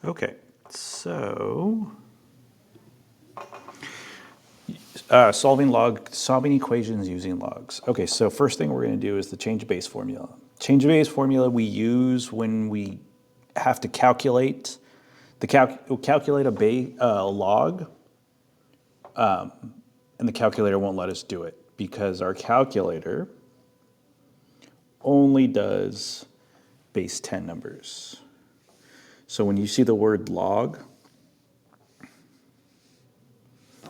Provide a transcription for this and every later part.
Okay, so solving equations using logs. Okay, so first thing we're going to do is the change of base formula. Change of base formula we use when we have to calculate calculate a log, and the calculator won't let us do it because our calculator only does base 10 numbers. So when you see the word log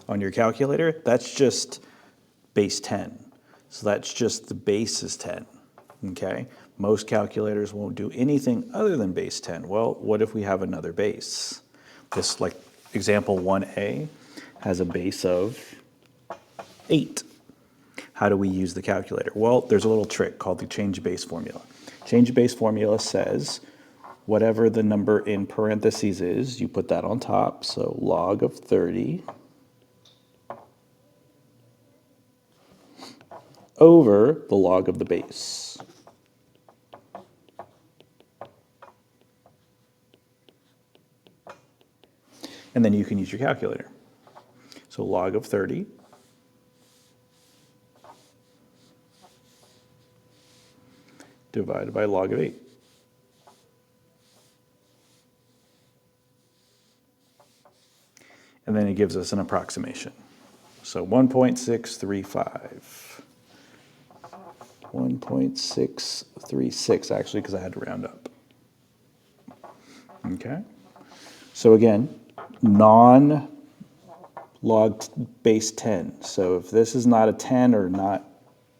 on your calculator, that's just base 10. So that's just the base is 10, okay? Most calculators won't do anything other than base 10. Well, what if we have another base? This, like example 1a, has a base of 8. How do we use the calculator? Well, there's a little trick called the change of base formula. Change of base formula says whatever the number in parentheses is, you put that on top. So log of 30 over the log of the base. And then you can use your calculator. So log of 30 divided by log of 8. And then it gives us an approximation. So 1.635. 1.636 actually, because I had to round up. Okay. So again, non-log base 10. So if this is not a 10 or not,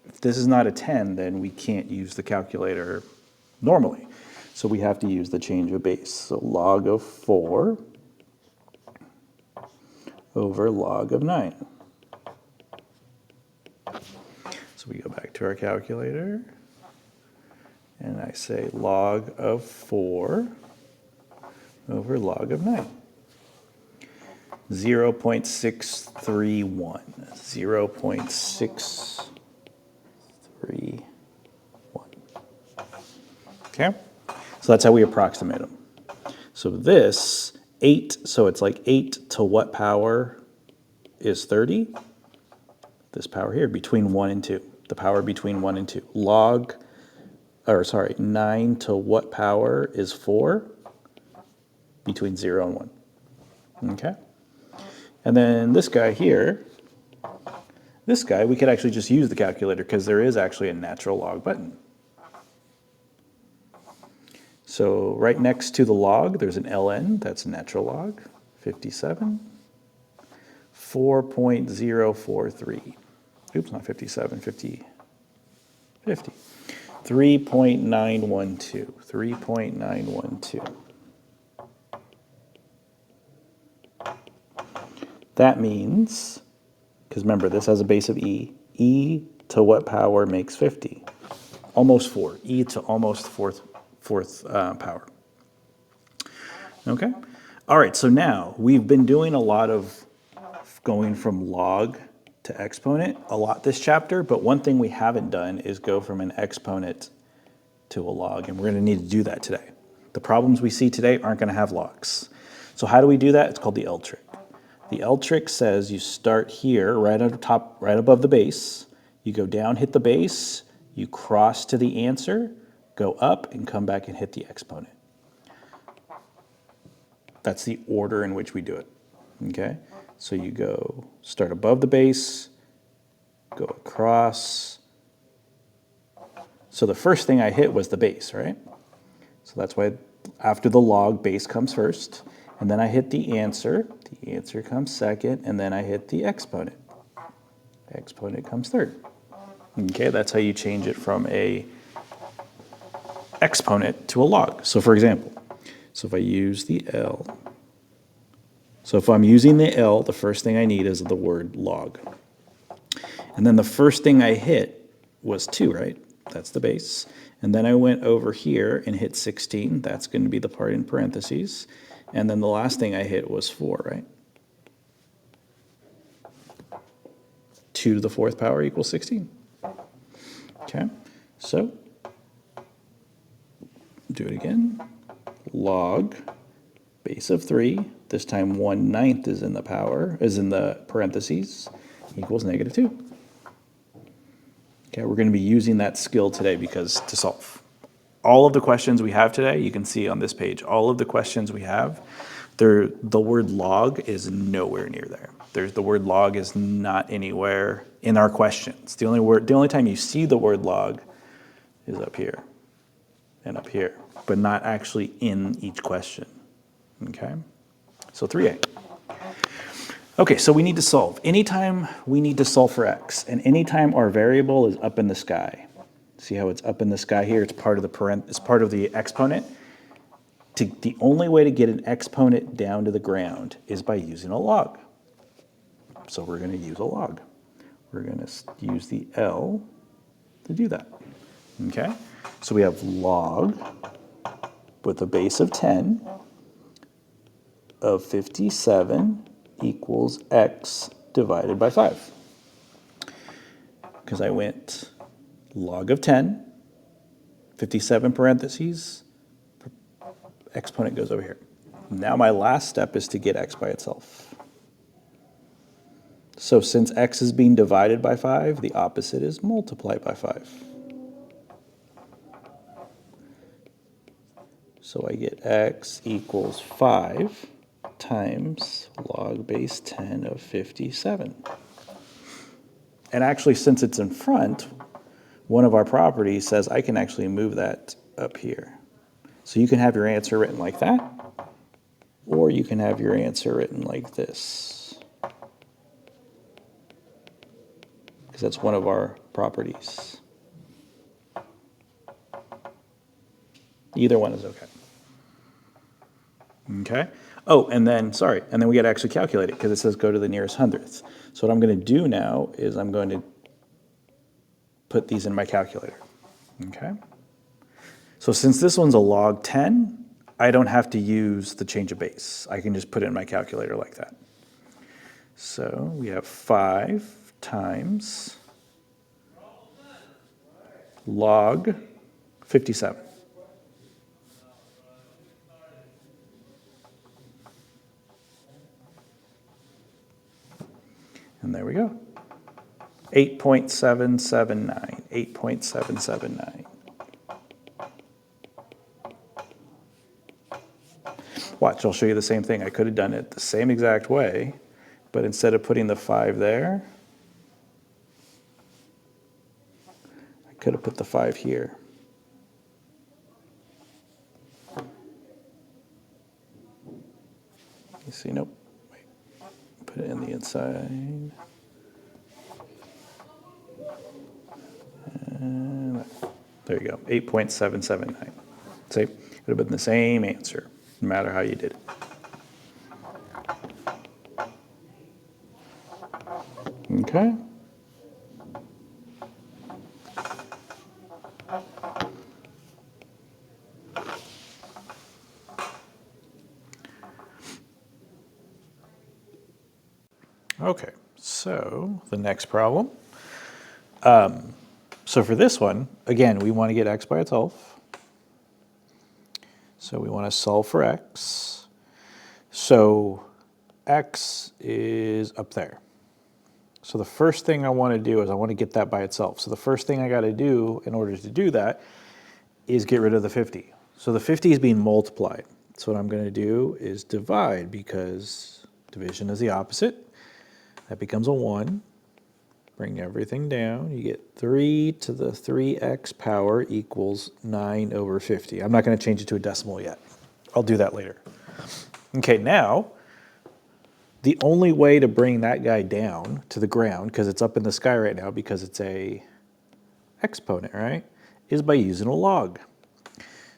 if this is not a 10, then we can't use the calculator normally. So we have to use the change of base. So log of 4 over log of 9. So we go back to our calculator, and I say log of 4 over log of 9. 0.631. 0.631. Okay? So that's how we approximate them. So this 8, so it's like 8 to what power is 30? This power here, between 1 and 2. The power between 1 and 2. 9 to what power is 4? Between 0 and 1. Okay? And then this guy here, this guy, we could actually just use the calculator because there is actually a natural log button. So right next to the log, there's an ln, that's a natural log, 57, 4.043. Oops, not 57, 50. 3.912, 3.912. That means, because remember, this has a base of e. E to what power makes 50? Almost 4. E to almost fourth power. Okay? All right, so now we've been doing a lot of going from log to exponent a lot this chapter, but one thing we haven't done is go from an exponent to a log, and we're going to need to do that today. The problems we see today aren't going to have logs. So how do we do that? It's called the L trick. The L trick says you start here, right at the top, right above the base. You go down, hit the base, you cross to the answer, go up, and come back and hit the exponent. That's the order in which we do it, okay? So you go, start above the base, go across. So the first thing I hit was the base, right? So that's why after the log, base comes first. And then I hit the answer. The answer comes second. And then I hit the exponent. Exponent comes third. Okay, that's how you change it from a exponent to a log. So for example, so if I use the L, so if I'm using the L, the first thing I need is the word log. And then the first thing I hit was 2, right? That's the base. And then I went over here and hit 16. That's going to be the part in parentheses. And then the last thing I hit was 4, right? 2 to the 4th power equals 16. Okay, so do it again. log base of 3, this time 1/9 is in the parentheses, equals -2. Okay, we're going to be using that skill today because to solve all of the questions we have today, you can see on this page, all of the questions we have, the word log is nowhere near there. The word log is not anywhere in our questions. The only time you see the word log is up here and up here, but not actually in each question. Okay, so 3A. Okay, so we need to solve. Anytime we need to solve for x, and anytime our variable is up in the sky. See how it's up in the sky here? It's part of the exponent. The only way to get an exponent down to the ground is by using a log. So we're going to use a log. We're going to use the L to do that. Okay, so we have log with a base of 10 of 57 equals x divided by 5. Because I went log of 10, 57 parentheses, exponent goes over here. Now my last step is to get x by itself. So since x is being divided by 5, the opposite is multiply by 5. So I get x equals 5 times log base 10 of 57. And actually, since it's in front, one of our properties says I can actually move that up here. So you can have your answer written like that, or you can have your answer written like this, because that's one of our properties. Either one is okay. Okay. Oh, and then we got to actually calculate it because it says go to the nearest hundredth. So what I'm going to do now is I'm going to put these in my calculator. Okay. So since this one's a log 10, I don't have to use the change of base. I can just put it in my calculator like that. So we have 5 times log 57. And there we go. 8.779, 8.779. Watch, I'll show you the same thing. I could have done it the same exact way, but instead of putting the 5 there, I could have put the 5 here. You see, nope. Wait. Put it in the inside. And there you go, 8.779. See, it would have been the same answer, no matter how you did it. Okay. Okay, so the next problem. So for this one, again, we want to get x by itself. So we want to solve for x. So x is up there. So the first thing I want to do is I want to get that by itself. So the first thing I got to do in order to do that is get rid of the 50. So the 50 is being multiplied. So what I'm going to do is divide, because division is the opposite. That becomes a 1. Bring everything down. You get 3 to the 3x power equals 9 over 50. I'm not going to change it to a decimal yet. I'll do that later. Okay, now, the only way to bring that guy down to the ground, because it's up in the sky right now because it's a exponent, right, is by using a log.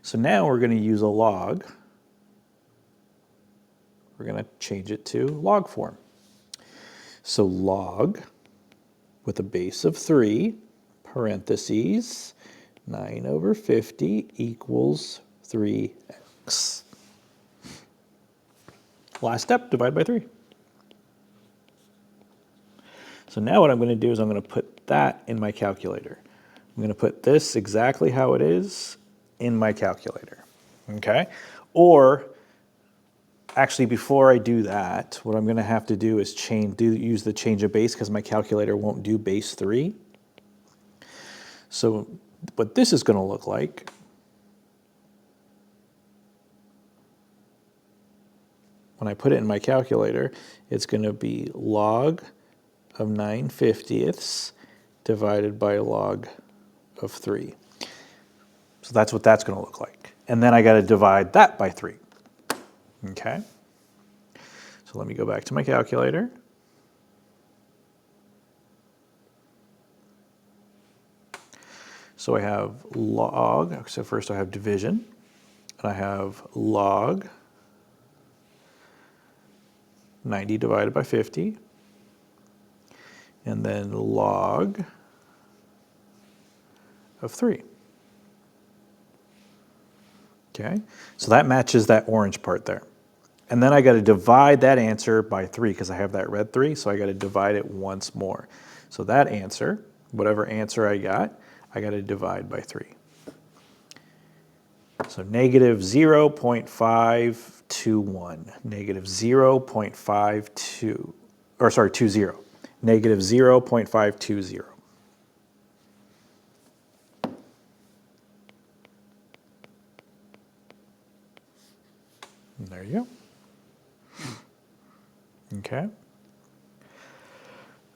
So now we're going to use a log. We're going to change it to log form. So log with a base of 3, parentheses, 9 over 50 equals 3x. Last step, divide by 3. So now what I'm going to do is I'm going to put that in my calculator. I'm going to put this exactly how it is in my calculator. Okay? Or actually, before I do that, what I'm going to have to do is use the change of base because my calculator won't do base 3. So what this is going to look like when I put it in my calculator, it's going to be log of 9/50 divided by log of 3. So that's what that's going to look like. And then I got to divide that by 3. Okay? So let me go back to my calculator. So I have log, so first I have division, and I have log 90 divided by 50, and then log of 3. Okay, so that matches that orange part there. And then I got to divide that answer by 3 because I have that red 3, so I got to divide it once more. So that answer, whatever answer I got to divide by 3. So negative 0.521, negative 0.52, or sorry, 20, negative 0.520. And there you go. Okay.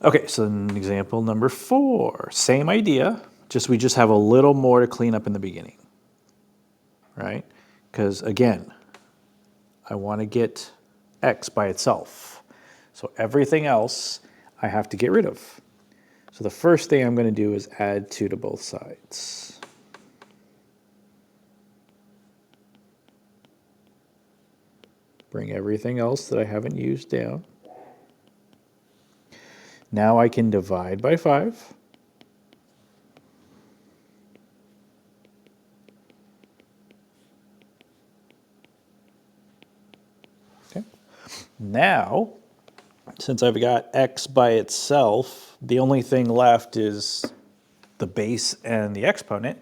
Okay, so then example number 4, same idea, we just have a little more to clean up in the beginning, right? Because again, I want to get x by itself. So everything else I have to get rid of. So the first thing I'm going to do is add 2 to both sides. Bring everything else that I haven't used down. Now I can divide by 5. Okay. Now, since I've got x by itself, the only thing left is the base and the exponent.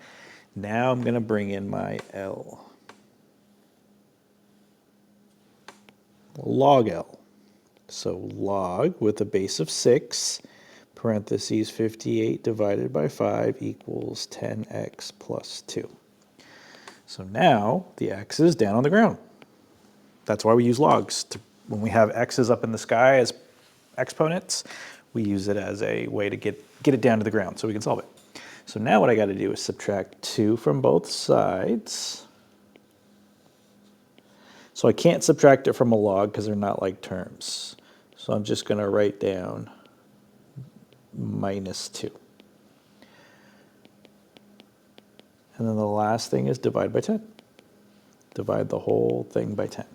Now I'm going to bring in my L. Log L. So log with a base of 6, parentheses 58 divided by 5 equals 10x plus 2. So now the x is down on the ground. That's why we use logs. When we have x's up in the sky as exponents, we use it as a way to get it down to the ground so we can solve it. So now what I got to do is subtract 2 from both sides. So I can't subtract it from a log because they're not like terms. So I'm just going to write down minus 2. And then the last thing is divide by 10. Divide the whole thing by 10.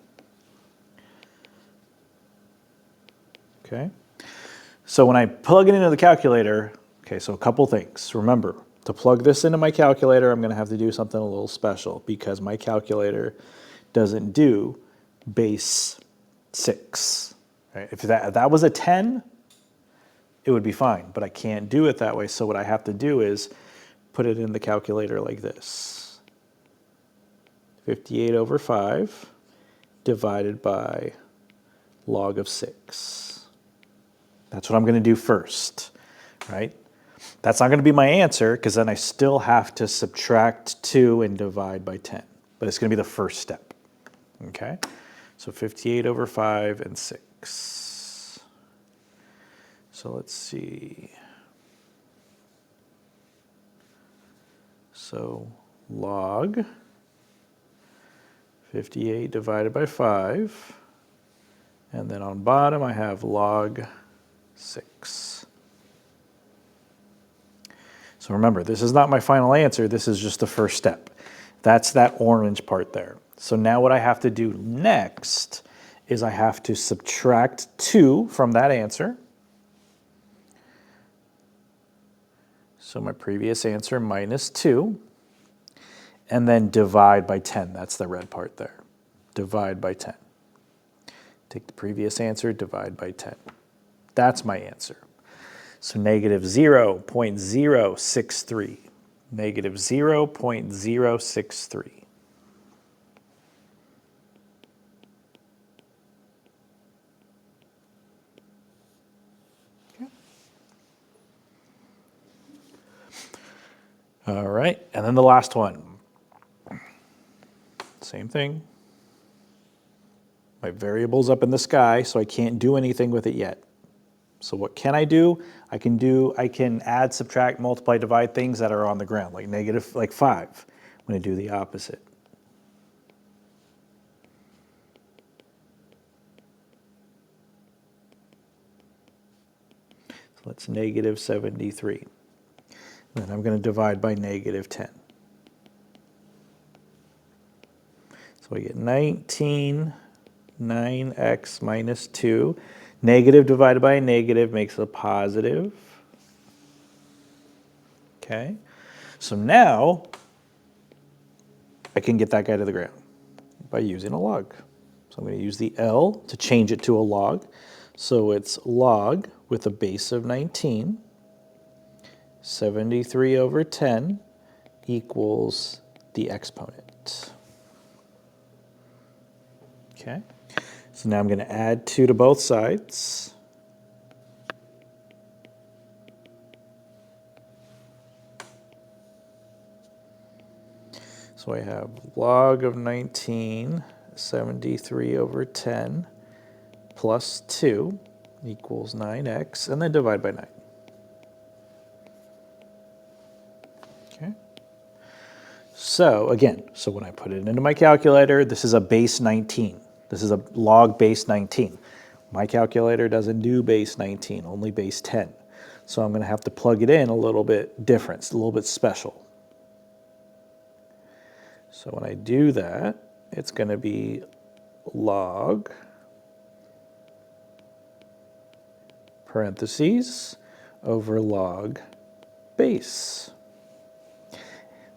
Okay? So when I plug it into the calculator, okay, so a couple things. Remember, to plug this into my calculator, I'm going to have to do something a little special because my calculator doesn't do base 6. Right? If that was a 10, it would be fine, but I can't do it that way. So what I have to do is put it in the calculator like this. 58 over 5 divided by log of 6. That's what I'm going to do first, right? That's not going to be my answer because then I still have to subtract 2 and divide by 10. But it's going to be the first step, okay? So 58 over 5 and 6. So let's see. So log 58 divided by 5. And then on bottom I have log 6. So remember, this is not my final answer. This is just the first step. That's that orange part there. So now what I have to do next is I have to subtract 2 from that answer. So my previous answer minus 2. And then divide by 10. That's the red part there. Divide by 10. Take the previous answer, divide by 10. That's my answer. So negative 0.063. Negative 0.063. All right, and then the last one. Same thing. My variable's up in the sky, so I can't do anything with it yet. So what can I do? I can add, subtract, multiply, divide things that are on the ground, like negative, like 5. I'm going to do the opposite. So that's negative 73. Then I'm going to divide by negative 10. So I get 19, 9x minus 2. Negative divided by a negative makes a positive. Okay, so now I can get that guy to the ground by using a log. So I'm going to use the L to change it to a log. So it's log with a base of 19, 73 over 10 equals the exponent. Okay, so now I'm going to add 2 to both sides. So I have log of 19, 73 over 10, plus 2 equals 9x, and then divide by 9. Okay. So again, so when I put it into my calculator, this is a base 19. This is a log base 19. My calculator doesn't do base 19, only base 10. So I'm going to have to plug it in a little bit different, a little bit special. So when I do that, it's going to be log parentheses over log base.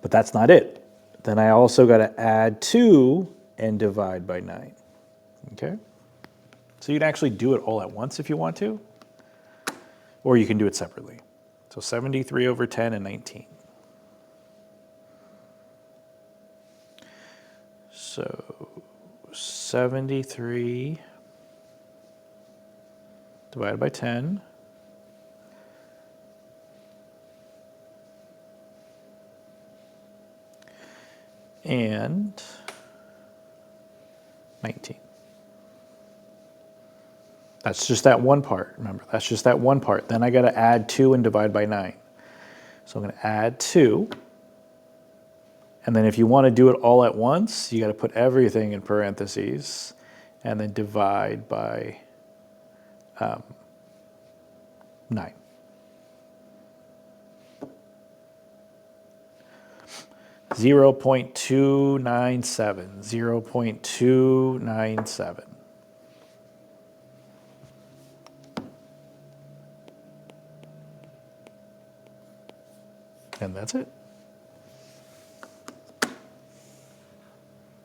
But that's not it. Then I also got to add 2 and divide by 9. Okay? So you can actually do it all at once if you want to, or you can do it separately. So 73 over 10 and 19. So 73 divided by 10 and 19. That's just that one part, remember, that's just that one part. Then I got to add 2 and divide by 9. So I'm going to add 2. And then if you want to do it all at once, you got to put everything in parentheses and then divide by 9. Zero 0.297, 0.297. And that's it.